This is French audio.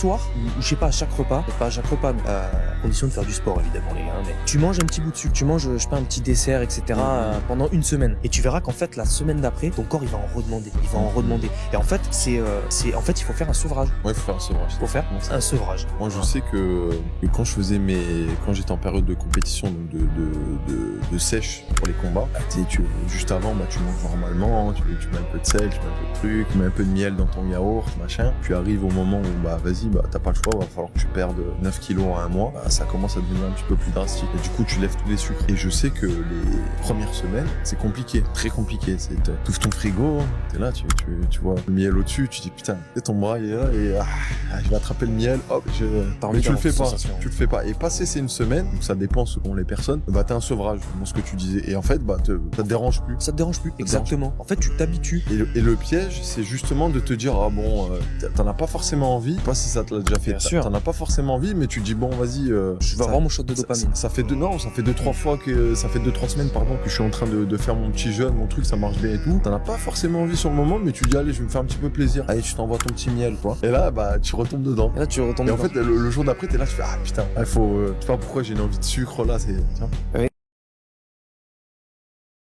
soir, ou je sais pas, à chaque repas, pas à chaque repas, mais à condition de faire du sport évidemment les gars, mais tu manges un petit bout de sucre, tu manges, je sais pas, un petit dessert, etc. Pendant une semaine. Et tu verras qu'en fait, la semaine d'après, ton corps il va en redemander, il va en redemander. Et en fait, en fait, il faut faire un sevrage. Ouais, il faut faire un sevrage. Il faut faire un sevrage. Moi, je sais que quand j'étais en période de compétition, donc de sèche pour les combats, juste avant, tu manges normalement, tu mets un peu de sel, tu mets un peu de truc, tu mets un peu de miel dans ton yaourt, machin. Puis arrive au moment où, vas-y, t'as pas le choix, va falloir que tu perdes 9 kilos en un mois. Ça commence à devenir un petit peu plus drastique. Et du coup, tu lèves tous les sucres. Et je sais que les premières semaines, c'est compliqué, très compliqué. T'ouvres ton frigo, t'es là, tu vois le miel au-dessus, tu dis putain, ton bras il est là et je vais attraper le miel, hop, mais tu le fais pas, tu le fais pas. Et passer ces une semaine, donc ça dépend selon les personnes, t'as un sevrage, dans ce que tu disais. Et en fait, ça te dérange plus. Ça te dérange plus, exactement. En fait, tu t'habitues. Et le piège, c'est justement de te dire, t'en as pas forcément envie, je sais pas si ça te l'a déjà fait, t'en as pas forcément envie, mais tu te dis, bon, vas-y, je vais avoir mon shot de dopamine. Ça fait 2-3 fois ça fait 2-3 semaines, pardon, que je suis en train de faire mon petit jeûne, mon truc, ça marche bien et tout. T'en as pas forcément envie sur le moment, mais tu dis, allez, je vais me faire un petit peu plaisir. Allez, tu t'envoies ton petit miel, quoi. Et là, tu retombes dedans. Et en fait, le jour d'après, t'es là, tu fais, ah putain, tu sais pas pourquoi j'ai une envie de sucre là, c'est. Oui.